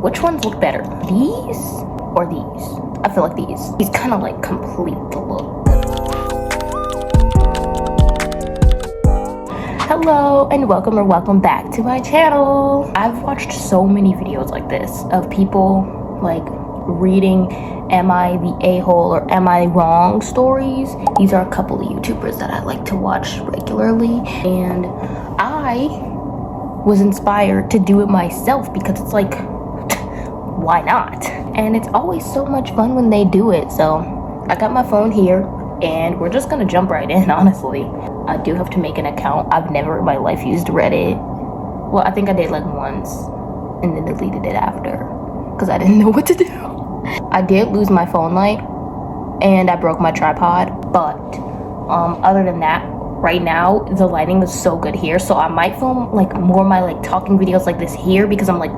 Which ones look better? These or these? I feel like these. These kind of like complete the look. Hello and welcome back to my channel. I've watched so many videos like this of people like reading am I the a-hole or am I wrong stories. These are a couple of YouTubers that I like to watch regularly, and I was inspired to do it myself because it's like, why not? And it's always so much fun when they do it. So I got my phone here and we're just gonna jump right in. Honestly, I do have to make an account. I've never in my life used Reddit. Well, I think I did like once and then deleted it after because I didn't know what to do. I did lose my phone light and I broke my tripod, but other than that, right now the lighting is so good here, so I might film like more of my like talking videos like this here because I'm like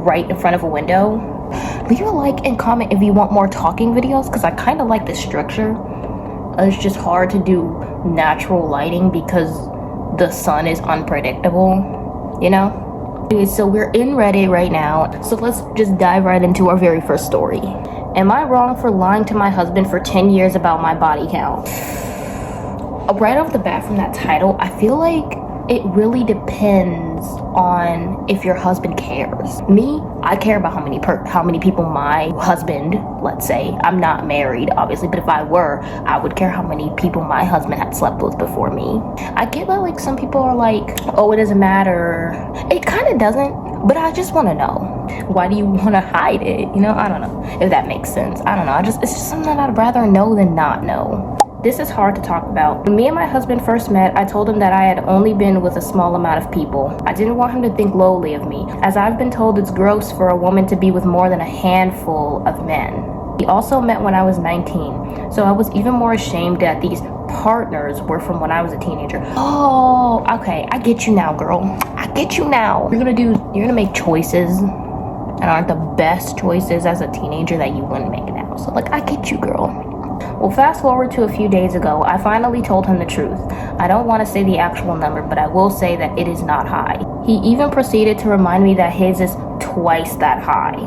right in front of a window. Leave a like and comment if you want more talking videos because I kind of like this structure. It's just hard to do natural lighting because the sun is unpredictable, you know? Anyway, so we're in Reddit right now, so let's just dive right into our very first story. Am I wrong for lying to my husband for 10 years about my body count? Right off the bat from that title, I feel like it really depends on if your husband cares. Me, I care about how many people my husband, let's say, I'm not married obviously, but if I were, I would care how many people my husband had slept with before me. I get that like some people are like, oh, it doesn't matter. It kind of doesn't, but I just want to know. Why do you want to hide it? You know, I don't know if that makes sense. I don't know. It's just something that I'd rather know than not know. This is hard to talk about. When me and my husband first met, I told him that I had only been with a small amount of people. I didn't want him to think lowly of me, as I've been told it's gross for a woman to be with more than a handful of men. We also met when I was 19, so I was even more ashamed that these partners were from when I was a teenager. Oh, okay, I get you now, girl. I get you now. You're gonna make choices and aren't the best choices as a teenager that you wouldn't make now. So like, I get you, girl. Well, fast forward to a few days ago, I finally told him the truth. I don't want to say the actual number, but I will say that it is not high. He even proceeded to remind me that his is twice that high.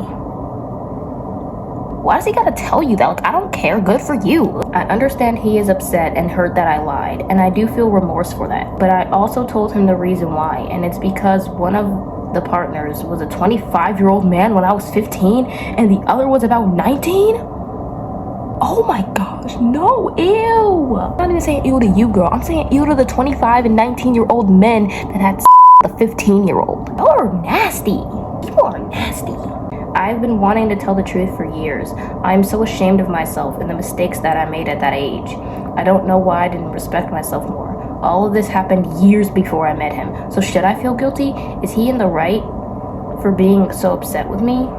Why does he gotta tell you that? Like, I don't care. Good for you. I understand he is upset and hurt that I lied, and I do feel remorse for that. But I also told him the reason why, and it's because one of the partners was a 25-year-old man when I was 15, and the other was about 19? Oh my gosh, no, ew. I'm not even saying ew to you, girl. I'm saying ew to the 25 and 19-year-old men that had the 15-year-old. Y'all are nasty. People are nasty. I've been wanting to tell the truth for years. I'm so ashamed of myself and the mistakes that I made at that age. I don't know why I didn't respect myself more. All of this happened years before I met him. So should I feel guilty? Is he in the right for being so upset with me?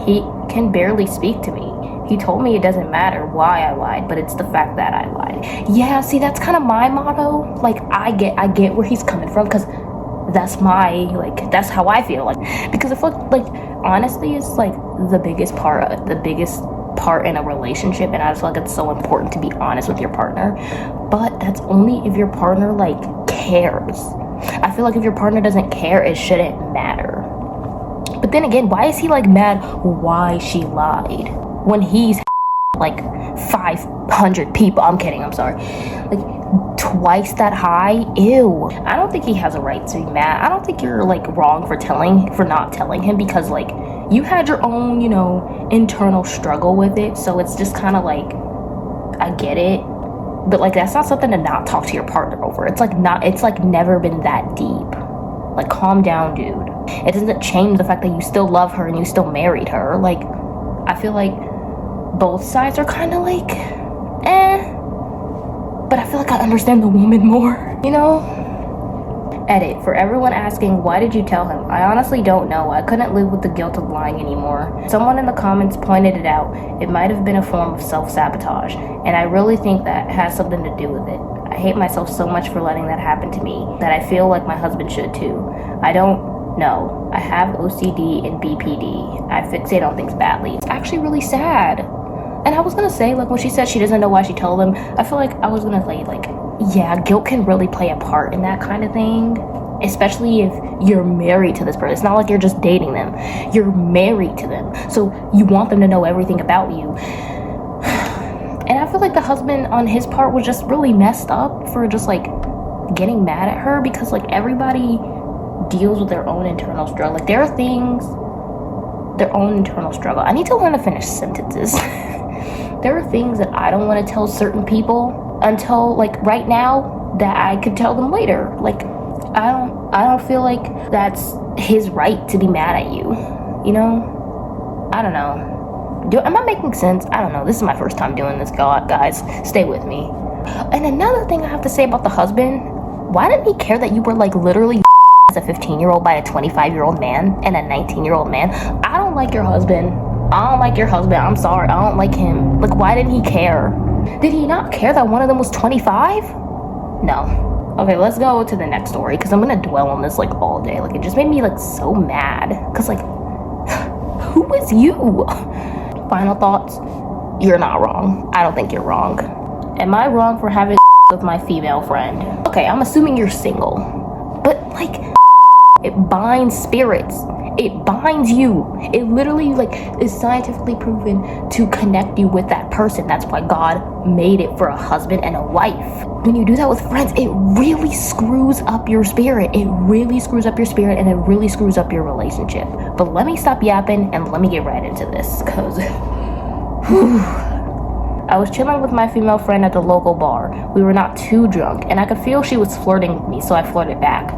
He can barely speak to me. He told me it doesn't matter why I lied, but it's the fact that I lied. Yeah, see, that's kind of my motto. Like, I get where he's coming from, because that's that's how I feel. Like, because I feel like honesty is like the biggest part in a relationship, and I just feel like it's so important to be honest with your partner. But that's only if your partner like cares. I feel like if your partner doesn't care, it shouldn't matter. But then again, why is he like mad why she lied when he's like 500 people? I'm kidding, I'm sorry. Like twice that high? Ew. I don't think he has a right to be mad. I don't think you're like wrong for not telling him, because like you had your own, you know, internal struggle with it. So it's just kind of like, I get it, but like that's not something to not talk to your partner over. It's like never been that deep. Like, calm down, dude. It doesn't change the fact that you still love her and you still married her. Like, I feel like both sides are kind of like, but I feel like I understand the woman more, you know? Edit, for everyone asking, why did you tell him? I honestly don't know. I couldn't live with the guilt of lying anymore. Someone in the comments pointed it out. It might have been a form of self-sabotage, and I really think that has something to do with it. I hate myself so much for letting that happen to me that I feel like my husband should too. I don't know. I have OCD and BPD. I fixate on things badly. It's actually really sad. And I was gonna say, like, when she said she doesn't know why she told him, I feel like I was gonna say, like, yeah, guilt can really play a part in that kind of thing. especially if you're married to this person. It's not like you're just dating them. You're married to them. So you want them to know everything about you. And I feel like the husband on his part was just really messed up for just like getting mad at her, because like everybody deals with their own internal struggle. Like there are things, their own internal struggle. I need to learn to finish sentences. There are things that I don't want to tell certain people until like right now that I could tell them later. Like I don't feel like that's his right to be mad at you. You know? I don't know. Am I making sense? I don't know. This is my first time doing this, guys. Stay with me. And another thing I have to say about the husband, why didn't he care that you were like literally as a 15-year-old by a 25-year-old man and a 19-year-old man? I don't like your husband. I don't like your husband. I'm sorry. I don't like him. Like, why didn't he care? Did he not care that one of them was 25? No. Okay, let's go to the next story, because I'm gonna dwell on this like all day. Like, it just made me like so mad. Because like, who is you? Final thoughts, you're not wrong. I don't think you're wrong. Am I wrong for having with my female friend? Okay, I'm assuming you're single. But like, it binds spirits. It binds you. It literally like is scientifically proven to connect you with that person. That's why God made it for a husband and a wife. When you do that with friends, it really screws up your spirit. It really screws up your spirit, and it really screws up your relationship. But let me stop yapping and let me get right into this, because I was chilling with my female friend at the local bar. We were not too drunk, and I could feel she was flirting with me, so I flirted back.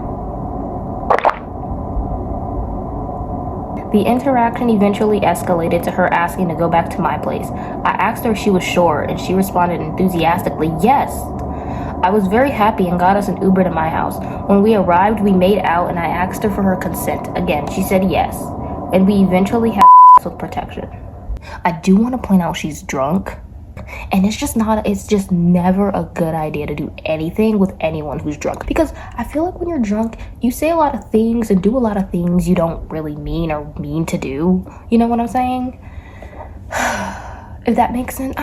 The interaction eventually escalated to her asking to go back to my place. I asked her if she was sure, and she responded enthusiastically, yes. I was very happy and got us an Uber to my house. When we arrived, we made out, and I asked her for her consent. Again, she said yes, and we eventually had sex with protection. I do want to point out she's drunk, and it's just never a good idea to do anything with anyone who's drunk, because I feel like when you're drunk, you say a lot of things and do a lot of things you don't really mean or mean to do. You know what I'm saying? If that makes sense.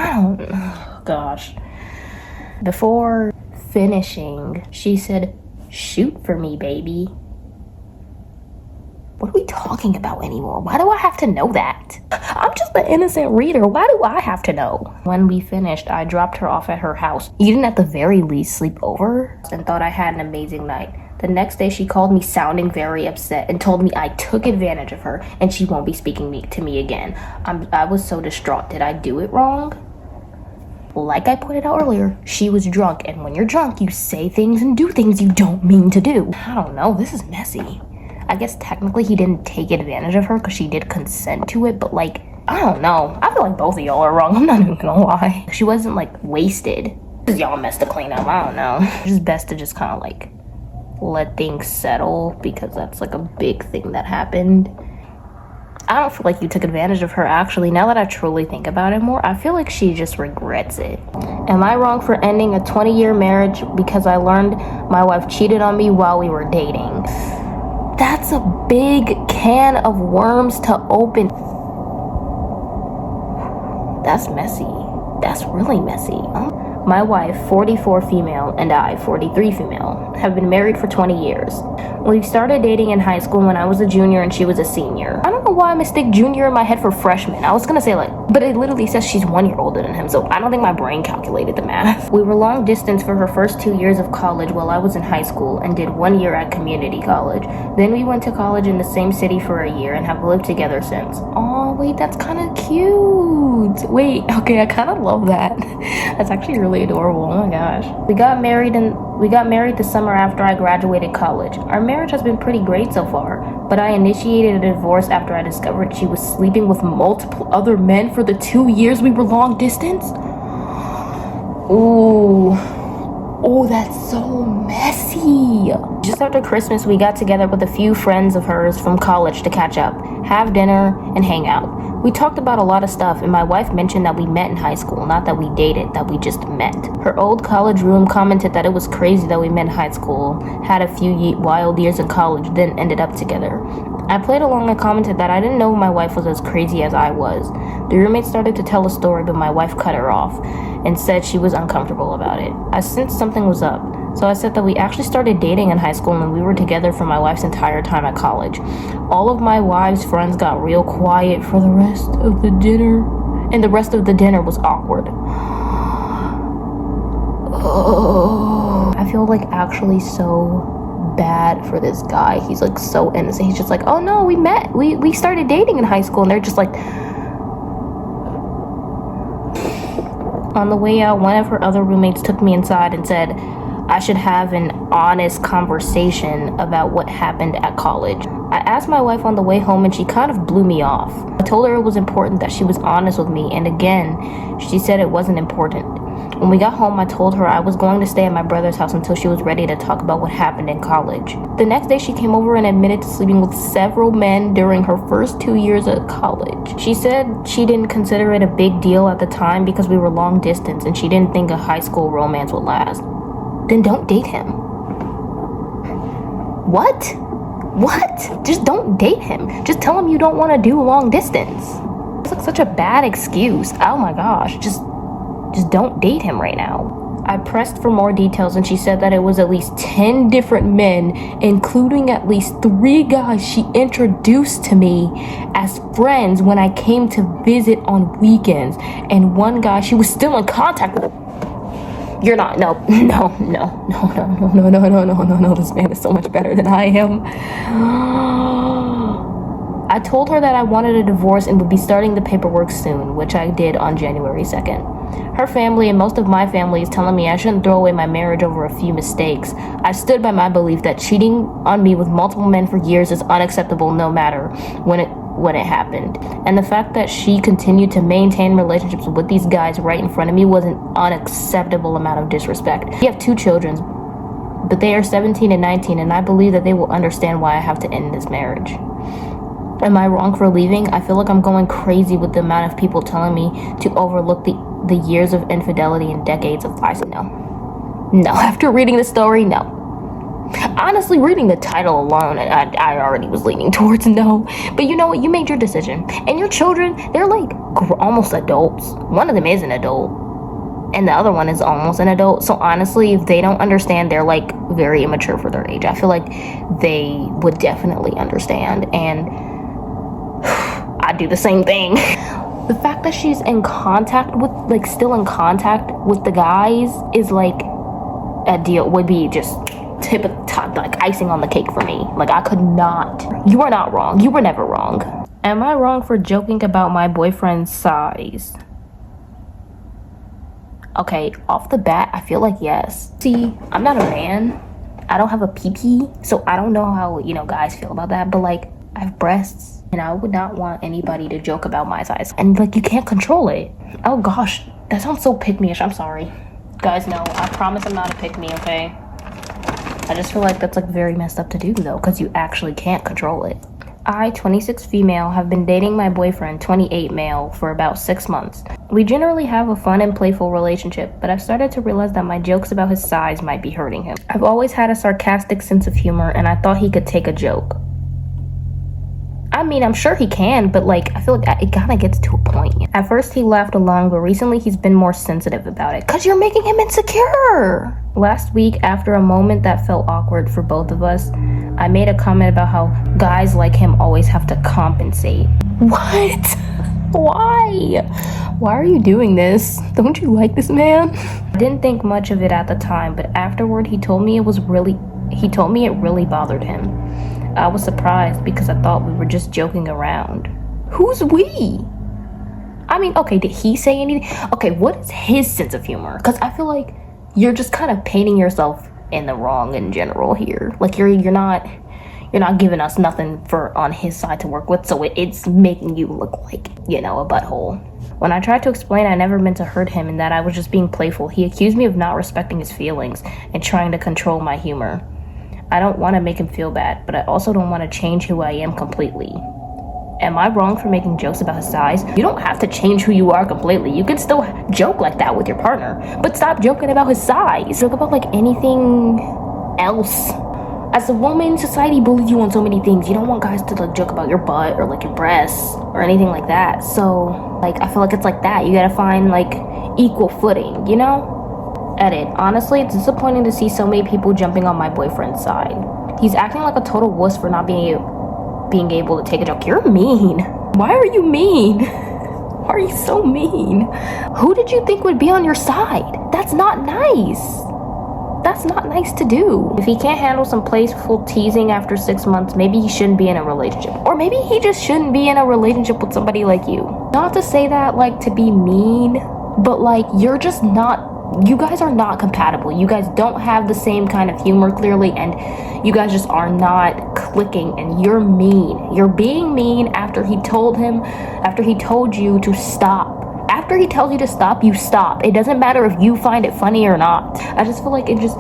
Gosh. Before finishing, she said, "Shoot for me, baby." What are we talking about anymore? Why do I have to know that? I'm just an innocent reader. Why do I have to know? When we finished, I dropped her off at her house. You didn't at the very least sleep over? And thought I had an amazing night. The next day, she called me sounding very upset and told me I took advantage of her and she won't be speaking to me again. I was so distraught. Did I do it wrong? Like I pointed out earlier, she was drunk, and when you're drunk, you say things and do things you don't mean to do. I don't know, this is messy. I guess technically he didn't take advantage of her because she did consent to it, but like, I don't know. I feel like both of y'all are wrong. I'm not even gonna lie. She wasn't like wasted. Because y'all messed to clean up, I don't know. It's just best to just kind of like let things settle, because that's like a big thing that happened. I don't feel like you took advantage of her, actually. Now that I truly think about it more, I feel like she just regrets it. Am I wrong for ending a 20-year marriage because I learned my wife cheated on me while we were dating? That's a big can of worms to open. That's messy. That's really messy. My wife, 44 female, and I, 43 female, have been married for 20 years. We started dating in high school when I was a junior and she was a senior. I don't know why I mistake junior in my head for freshman. I was gonna say but it literally says she's 1 year older than him, so I don't think my brain calculated the math. We were long distance for her first 2 years of college while I was in high school and did 1 year at community college. Then we went to college in the same city for a year and have lived together since. Oh, wait, that's kind of cute. Wait, okay, I kind of love that. That's actually really adorable. Oh my gosh. We got married the summer after I graduated college. Our marriage has been pretty great so far, but I initiated a divorce after I discovered she was sleeping with multiple other men for the 2 years we were long distance. Oh, that's so messy. Just after Christmas, we got together with a few friends of hers from college to catch up, have dinner, and hang out. We talked about a lot of stuff, and my wife mentioned that we met in high school, not that we dated, that we just met. Her old college room commented that it was crazy that we met in high school, had a few wild years in college, then ended up together. I played along and commented that I didn't know my wife was as crazy as I was. The roommate started to tell a story, but my wife cut her off and said she was uncomfortable about it. I sensed something was up. So I said that we actually started dating in high school and we were together for my wife's entire time at college. All of my wife's friends got real quiet for the rest of the dinner, and the rest of the dinner was awkward. Oh, I feel like actually so bad for this guy. He's like so innocent. He's just like, oh no, we started dating in high school, and they're just like. On the way out, one of her other roommates took me inside and said I should have an honest conversation about what happened at college. I asked my wife on the way home and she kind of blew me off. I told her it was important that she was honest with me, and again, she said it wasn't important. When we got home, I told her I was going to stay at my brother's house until she was ready to talk about what happened in college. The next day, she came over and admitted to sleeping with several men during her first 2 years at college. She said she didn't consider it a big deal at the time because we were long distance and she didn't think a high school romance would last. Then don't date him. What? Just don't date him. Just tell him you don't want to do long distance. It's like such a bad excuse. Oh my gosh, just don't date him right now. I pressed for more details and she said that it was at least 10 different men, including at least 3 guys she introduced to me as friends when I came to visit on weekends, and one guy she was still in contact with. You're not, no, this man is so much better than I am. I told her that I wanted a divorce and would be starting the paperwork soon, which I did on January 2nd. Her family and most of my family is telling me I shouldn't throw away my marriage over a few mistakes. I stood by my belief that cheating on me with multiple men for years is unacceptable no matter when it happened. And the fact that she continued to maintain relationships with these guys right in front of me was an unacceptable amount of disrespect. We have 2 children, but they are 17 and 19, and I believe that they will understand why I have to end this marriage. Am I wrong for leaving? I feel like I'm going crazy with the amount of people telling me to overlook the years of infidelity and decades of lies. No, after reading the story, no. Honestly, reading the title alone, I already was leaning towards no. But you know what? You made your decision. And your children, they're like almost adults. One of them is an adult, and the other one is almost an adult. So honestly, if they don't understand, they're like very immature for their age. I feel like they would definitely understand, and I'd do the same thing. The fact that she's in contact with, like, still in contact with the guys is like a deal, would be just tip of the top, like icing on the cake for me. Like, I could not. You are not wrong. You were never wrong. Am I wrong for joking about my boyfriend's size? Okay, off the bat, I feel like yes. See, I'm not a man. I don't have a pee-pee, so I don't know how, guys feel about that, but like, I have breasts, and I would not want anybody to joke about my size. And like, you can't control it. Oh gosh, that sounds so pick-me-ish. I'm sorry. Guys, no, I promise I'm not a pick-me, okay? I just feel like that's like very messed up to do though, because you actually can't control it. I, 26 female, have been dating my boyfriend, 28 male, for about 6 months. We generally have a fun and playful relationship, but I've started to realize that my jokes about his size might be hurting him. I've always had a sarcastic sense of humor, and I thought he could take a joke. I mean, I'm sure he can, but like, I feel like it kind of gets to a point. At first he laughed along, but recently he's been more sensitive about it. Cause you're making him insecure! Last week, after a moment that felt awkward for both of us, I made a comment about how guys like him always have to compensate. What? Why? Why are you doing this? Don't you like this man? I didn't think much of it at the time, but afterward he told me it really bothered him. I was surprised because I thought we were just joking around. Who's we? I mean, okay, did he say anything? Okay, what is his sense of humor? Because I feel like you're just kind of painting yourself in the wrong in general here. Like, you're not giving us nothing on his side to work with, so it's making you look like, a butthole. When I tried to explain I never meant to hurt him and that I was just being playful, he accused me of not respecting his feelings and trying to control my humor. I don't want to make him feel bad, but I also don't want to change who I am completely. Am I wrong for making jokes about his size? You don't have to change who you are completely. You can still joke like that with your partner, but stop joking about his size. Joke about like anything else. As a woman, society bullies you on so many things. You don't want guys to like joke about your butt or like your breasts or anything like that. So like, I feel like it's like that. You gotta find like equal footing, Edit. Honestly, it's disappointing to see so many people jumping on my boyfriend's side. He's acting like a total wuss for not being able to take a joke. You're mean. Why are you mean? Why are you so mean? Who did you think would be on your side? That's not nice. That's not nice to do. If he can't handle some playful teasing after 6 months, maybe he shouldn't be in a relationship. Or maybe he just shouldn't be in a relationship with somebody like you. Not to say that like to be mean, but like you're just not, you guys are not compatible. You guys don't have the same kind of humor clearly, and you guys just are not clicking, and you're mean. You're being mean after he told you to stop. After he tells you to stop, you stop. It doesn't matter if you find it funny or not. I just feel like it just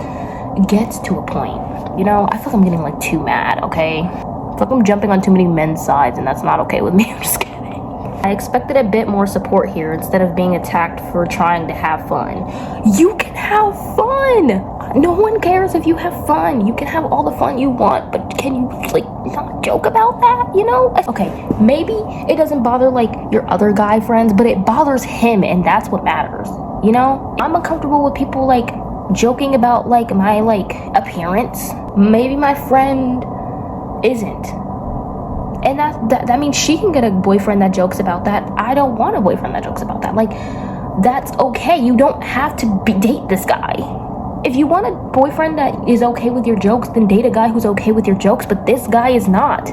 gets to a point. You know, I feel like I'm getting like too mad, okay? I feel like I'm jumping on too many men's sides, and that's not okay with me. I'm just kidding. I expected a bit more support here instead of being attacked for trying to have fun. You can have fun! No one cares if you have fun. You can have all the fun you want, but can you like not joke about that, you know? Okay, maybe it doesn't bother like your other guy friends, but it bothers him, and that's what matters, you know? I'm uncomfortable with people like joking about like my like appearance. Maybe my friend isn't. And that means she can get a boyfriend that jokes about that. I don't want a boyfriend that jokes about that. Like, that's okay. You don't have to date this guy. If you want a boyfriend that is okay with your jokes, then date a guy who's okay with your jokes, but this guy is not.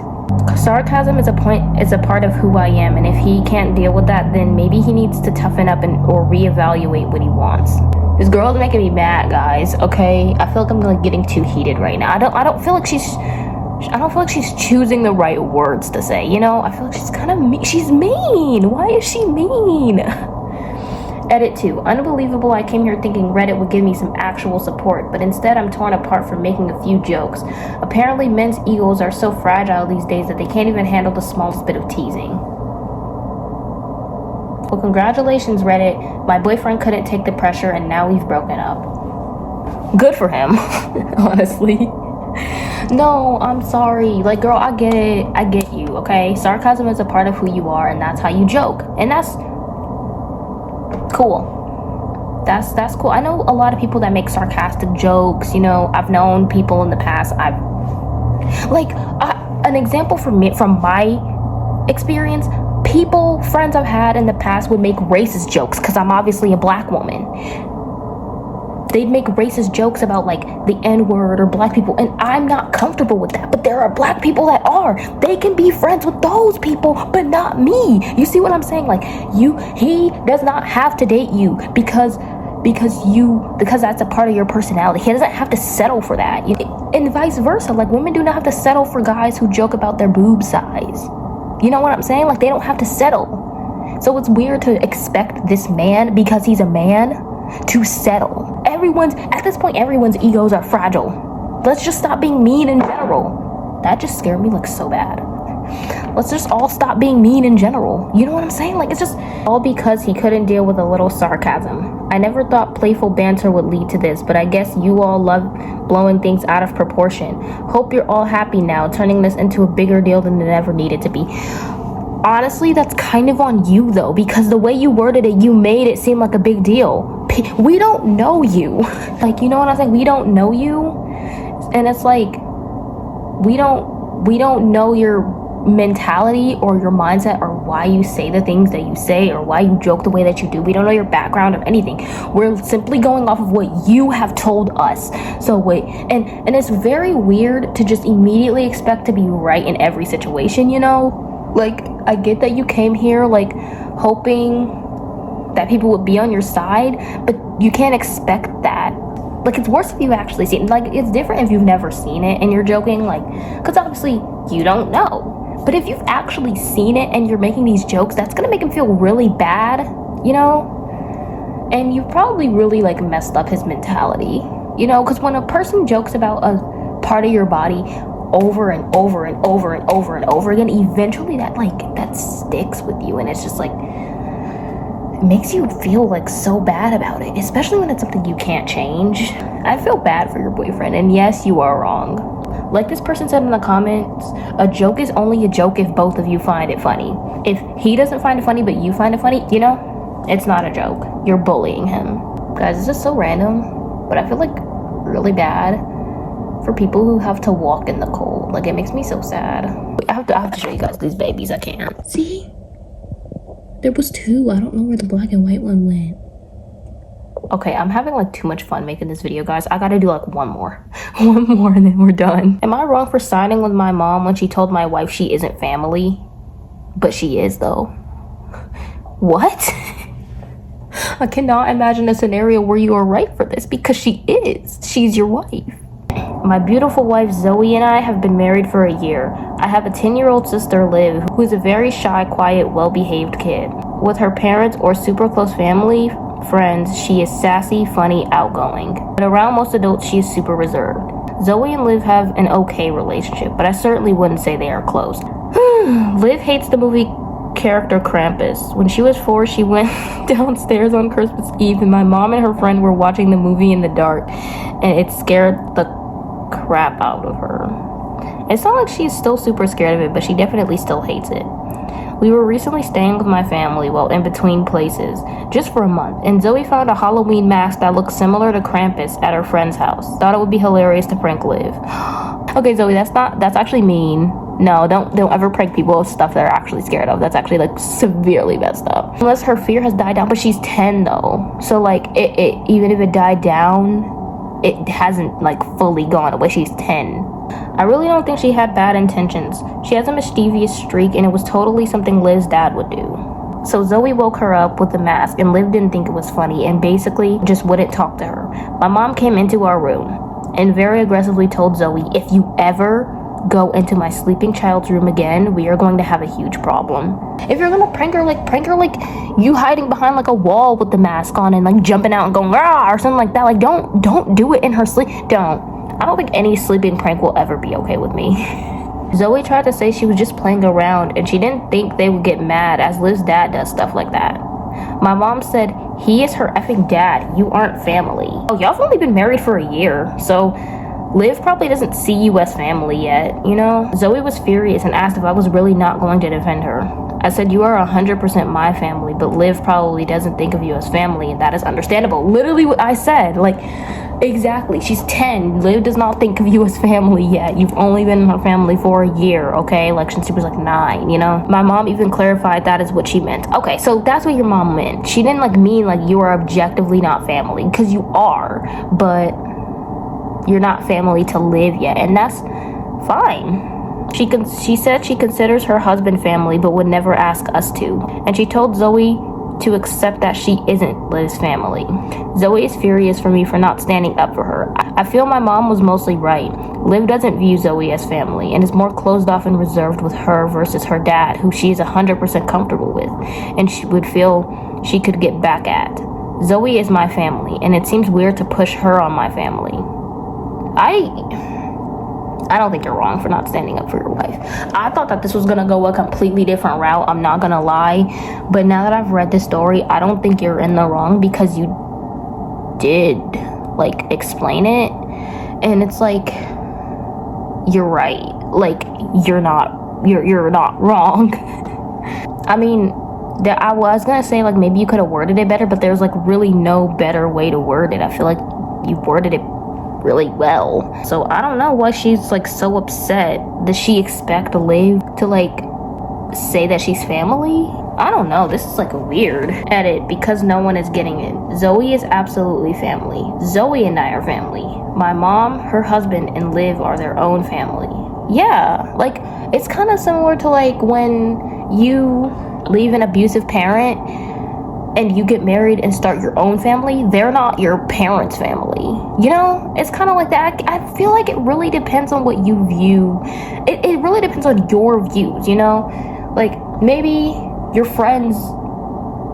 Sarcasm is a part of who I am, and if he can't deal with that, then maybe he needs to toughen up or reevaluate what he wants. This girl's making me mad, guys, okay? I feel like I'm like getting too heated right now. I don't feel like she's choosing the right words to say, you know? I feel like she's kind of mean. She's mean. Why is she mean? Edit 2. Unbelievable, I came here thinking Reddit would give me some actual support, but instead I'm torn apart from making a few jokes. Apparently men's egos are so fragile these days that they can't even handle the smallest bit of teasing. Well, congratulations, Reddit. My boyfriend couldn't take the pressure and now we've broken up. Good for him, honestly. No, I'm sorry. Like, girl, I get it. I get you, okay? Sarcasm is a part of who you are, and that's how you joke. And that's cool. That's cool. I know a lot of people that make sarcastic jokes, you know. I've known people in the past. An example from my experience, friends I've had in the past would make racist jokes because I'm obviously a black woman. They'd make racist jokes about like the N-word or black people, and I'm not comfortable with that. But there are black people that are. They can be friends with those people, but not me. You see what I'm saying? Like he does not have to date you because that's a part of your personality. He doesn't have to settle for that. And vice versa. Like, women do not have to settle for guys who joke about their boob size. You know what I'm saying? Like, they don't have to settle. So it's weird to expect this man, because he's a man, to settle. At this point, everyone's egos are fragile. Let's just stop being mean in general. That just scared me like so bad. Let's just all stop being mean in general. You know what I'm saying? Like, it's just all because he couldn't deal with a little sarcasm. I never thought playful banter would lead to this, but I guess you all love blowing things out of proportion. Hope you're all happy now, turning this into a bigger deal than it ever needed to be. Honestly, that's kind of on you though, because the way you worded it, you made it seem like a big deal. We don't know you. Like, you know what I'm saying? We don't know you. And it's like, we don't know your mentality or your mindset or why you say the things that you say or why you joke the way that you do. We don't know your background or anything. We're simply going off of what you have told us. So wait, and it's very weird to just immediately expect to be right in every situation, you know? Like, I get that you came here like hoping that people would be on your side, but you can't expect that. Like, it's worse if you've actually seen it. Like, it's different if you've never seen it and you're joking, like, because obviously you don't know. But if you've actually seen it and you're making these jokes, that's gonna make him feel really bad, you know? And you probably really like messed up his mentality, you know? Because when a person jokes about a part of your body over and over and over and over and over again, eventually that sticks with you, and it's just like, it makes you feel like so bad about it, especially when it's something you can't change. I feel bad for your boyfriend, and yes, you are wrong. Like this person said in the comments, a joke is only a joke if both of you find it funny. If he doesn't find it funny but you find it funny, you know, it's not a joke. You're bullying him. Guys, this is so random. but I feel like really bad for people who have to walk in the cold. Like, it makes me so sad. I have to show you guys these babies. I can't. See? There was 2. I don't know where the black and white one went. Okay, I'm having like too much fun making this video, guys. I gotta do like one more. One more and then we're done. Am I wrong for siding with my mom when she told my wife she isn't family? But she is, though. What? I cannot imagine a scenario where you are right for this, because she is. She's your wife. My beautiful wife Zoe and I have been married for a year. I have a 10-year-old sister, Liv, who is a very shy, quiet, well-behaved kid. With her parents or super close family, friends, she is sassy, funny, outgoing. But around most adults, she is super reserved. Zoe and Liv have an okay relationship, but I certainly wouldn't say they are close. Liv hates the movie character Krampus. When she was 4, she went downstairs on Christmas Eve and my mom and her friend were watching the movie in the dark, and it scared the crap out of her. It's not like she's still super scared of it, but she definitely still hates it. We were recently staying with my family while in between places, just for a month, and Zoe found a Halloween mask that looked similar to Krampus at her friend's house. Thought it would be hilarious to prank Liv. Okay, Zoe, that's actually mean. No, don't ever prank people with stuff they're actually scared of. That's actually like severely messed up. Unless her fear has died down, but she's 10 though. So like it even if it died down, it hasn't like fully gone away. She's 10. I really don't think she had bad intentions. She has a mischievous streak and it was totally something Liv's dad would do. So Zoe woke her up with the mask and Liv didn't think it was funny and basically just wouldn't talk to her. My mom came into our room and very aggressively told Zoe, if you ever go into my sleeping child's room again, we are going to have a huge problem. If you're gonna prank her like you hiding behind like a wall with the mask on and like jumping out and going rah or something like that. Like don't do it in her sleep. I don't think any sleeping prank will ever be okay with me. Zoe tried to say she was just playing around and she didn't think they would get mad as Liv's dad does stuff like that. My mom said, he is her effing dad, you aren't family. Oh, y'all have only been married for a year, so Liv probably doesn't see you as family yet, you know? Zoe was furious and asked if I was really not going to defend her. I said, you are 100% my family, but Liv probably doesn't think of you as family, and that is understandable. Literally what I said, like, exactly. She's 10. Liv does not think of you as family yet. You've only been in her family for a year, okay? Like, since she was like 9, you know? My mom even clarified that is what she meant. Okay, so that's what your mom meant. She didn't like mean like you are objectively not family, because you are, but you're not family to Liv yet, and that's fine. She said she considers her husband family but would never ask us to, and she told Zoe to accept that she isn't Liv's family. Zoe is furious for me for not standing up for her. I feel my mom was mostly right. Liv doesn't view Zoe as family and is more closed off and reserved with her versus her dad, who she is 100% comfortable with and she would feel she could get back at. Zoe is my family, and it seems weird to push her on my family. I don't think you're wrong for not standing up for your wife. I thought that this was gonna go a completely different route, I'm not gonna lie, but now that I've read this story, I don't think you're in the wrong, because you did like explain it, and it's like you're right. Like you're not wrong. I mean, I was gonna say like maybe you could have worded it better, but there's like really no better way to word it. I feel like you worded it really well. So I don't know why she's like so upset. Does she expect Liv to like say that she's family? I don't know. This is like a weird edit because no one is getting it. Zoe is absolutely family. Zoe and I are family. My mom, her husband, and Liv are their own family. Yeah, like it's kind of similar to like when you leave an abusive parent and you get married and start your own family. They're not your parents' family, you know? It's kind of like that. I feel like it really depends on what you view. It really depends on your views, you know? Like maybe your friend's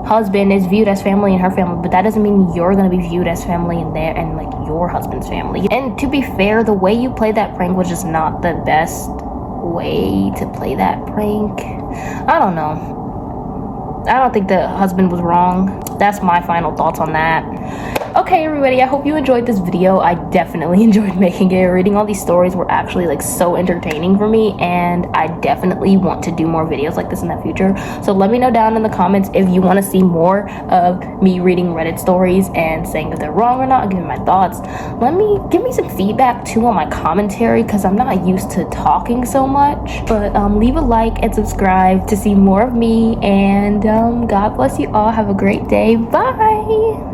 husband is viewed as family in her family, but that doesn't mean you're gonna be viewed as family in there and like your husband's family. And to be fair, the way you played that prank was just not the best way to play that prank. I don't know. I don't think the husband was wrong. That's my final thoughts on that. Okay, everybody, I hope you enjoyed this video. I definitely enjoyed making it. Reading all these stories were actually like so entertaining for me, and I definitely want to do more videos like this in the future. So let me know down in the comments if you want to see more of me reading Reddit stories and saying if they're wrong or not, giving my thoughts. Give me some feedback too on my commentary, because I'm not used to talking so much. But leave a like and subscribe to see more of me, and God bless you all. Have a great day. Bye.